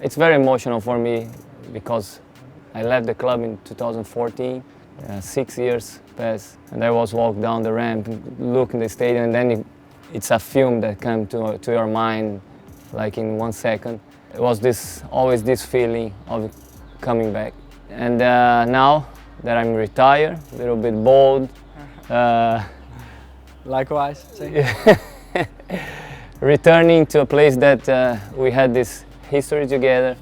It's very emotional for me because I left the club in 2014, 6 years passed, and I was walking down the ramp, look in the stadium, and then it's a film that comes to your mind like in 1 second. It was always this feeling of coming back. And now that I'm retired, a little bit bold. Likewise. Returning to a place that we had this history together,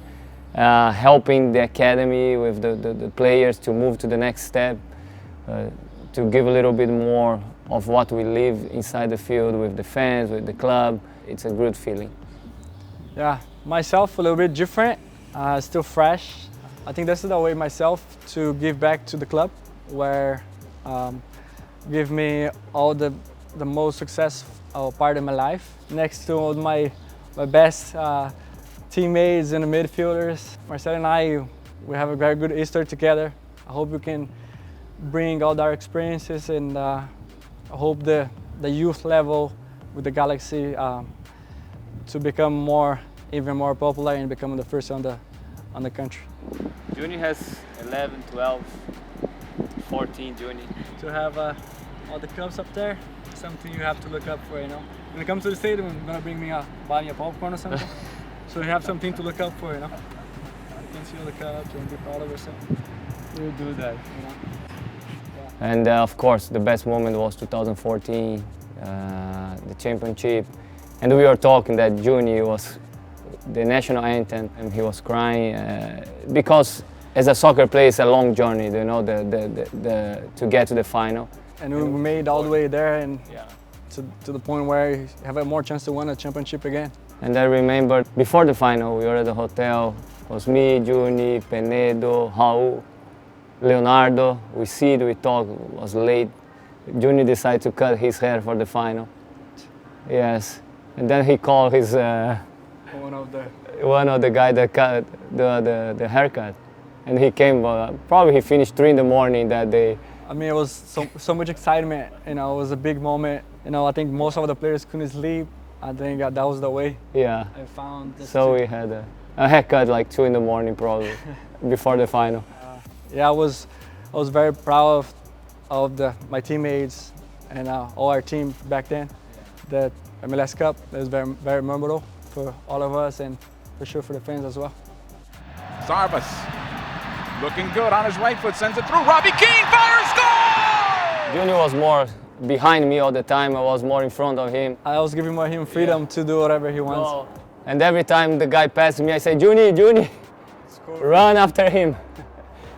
helping the academy with the players to move to the next step, to give a little bit more of what we live inside the field with the fans, with the club. It's a good feeling. Yeah, myself a little bit different, still fresh. I think that's the way myself to give back to the club, where give me all the most successful part of my life. Next to all my best teammates and the midfielders, Marcelo and we have a very good history together. I hope we can bring all our experiences, and I hope the youth level with the Galaxy to become even more popular and become the first on the country. Juninho has 11, 12, 14, Juninho. To have all the cups up there, something you have to look up for, you know. When you come to the stadium, you're gonna bring me buy me a popcorn or something. So you have something to look up for, you know. You can see all the cups and be proud of yourself. We'll do that, you know. Yeah. And of course, the best moment was 2014, the championship. And we were talking that Juninho was the national anthem, and he was crying because as a soccer player, it's a long journey, you know, to get to the final. And we made all the way there, and to the point where you have a more chance to win a championship again. And I remember before the final, we were at the hotel. It was me, Juni, Penedo, Raul, Leonardo. We talked, it was late. Juni decided to cut his hair for the final. Yes. And then he called his one of the guy that cut the haircut, and he came. Probably he finished 3 in the morning that day. I mean, it was so much excitement. You know, it was a big moment. You know, I think most of the players couldn't sleep. I think that was the way. Yeah. I found. So we had a haircut like 2 in the morning probably before the final. Yeah, I was very proud of my teammates and all our team back then. That MLS Cup is very, very memorable for all of us, and for sure for the fans as well. Sarvas looking good on his right foot, sends it through. Robbie Keane fires, score! Juninho was more behind me all the time. I was more in front of him. I was giving him freedom to do whatever he wants. Oh. And every time the guy passed me, I say, Juninho, run after him.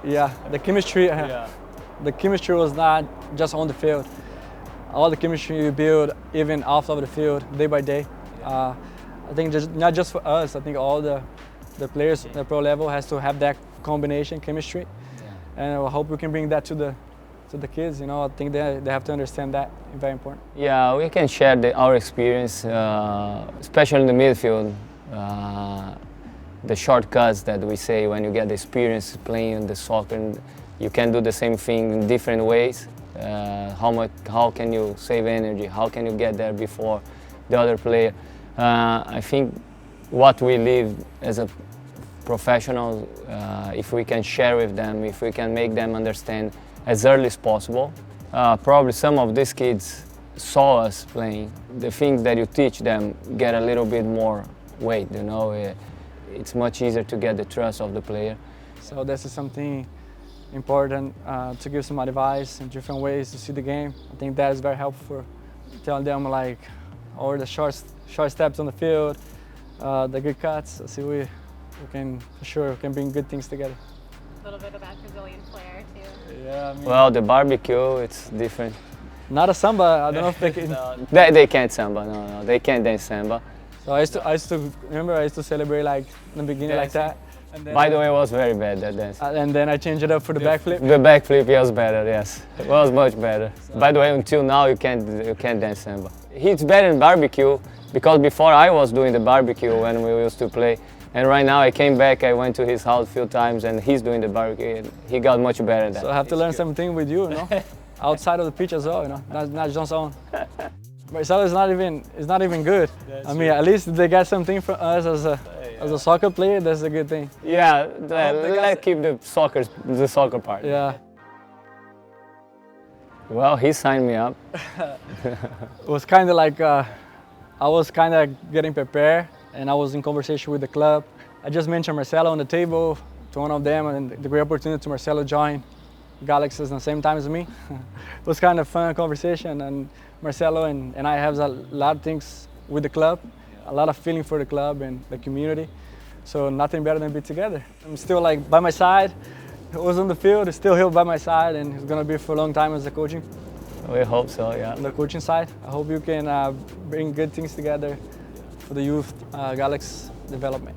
Yeah, the chemistry. The chemistry was not just on the field. All the chemistry you build, even off of the field, day by day. I think not just for us. I think all the players at the pro level has to have that combination chemistry, and I hope we can bring that to the kids. You know, I think they have to understand that. It's very important. Yeah, we can share our experience, especially in the midfield. The shortcuts that we say when you get the experience playing the soccer, and you can do the same thing in different ways. How can you save energy? How can you get there before the other player? I think what we live as a professional, if we can share with them, if we can make them understand as early as possible. Probably some of these kids saw us playing. The things that you teach them get a little bit more weight, you know. It's much easier to get the trust of the player. So this is something important to give some advice in different ways to see the game. I think that is very helpful. Telling them like all the short steps on the field, the good cuts. See, we can for sure bring good things together. A little bit about Brazilian flair too. Yeah. I mean, well, the barbecue, it's different. Not a samba. I don't know if they can. No, they can't samba. No, they can't dance samba. So I used to remember I used to celebrate like in the beginning like that. And then, by the way, it was very bad, that dance. And then I changed it up for the backflip. The backflip was better, yes. It was much better. So, by the way, until now you can't dance samba. It's better in barbecue because before I was doing the barbecue when we used to play. And right now I came back, I went to his house a few times and he's doing the barbecue. And he got much better at that. So I have to learn something with you, you know? Outside of the pitch as well, you know? Not just on. Marcelo is not even good. I mean, at least they got something from us as a As a soccer player, that's a good thing. Yeah, let's keep the soccer part. Yeah. Well, he signed me up. It was kind of like I was kind of getting prepared, and I was in conversation with the club. I just mentioned Marcelo on the table to one of them, and the great opportunity to Marcelo join Galaxy at the same time as me. It was kind of fun conversation, and Marcelo and I have a lot of things with the club, a lot of feeling for the club and the community. So nothing better than be together. I'm still like by my side. He was on the field, he's still here by my side, and he's gonna be for a long time as a coaching. We hope so, yeah. On the coaching side, I hope you can bring good things together for the youth Galaxy development.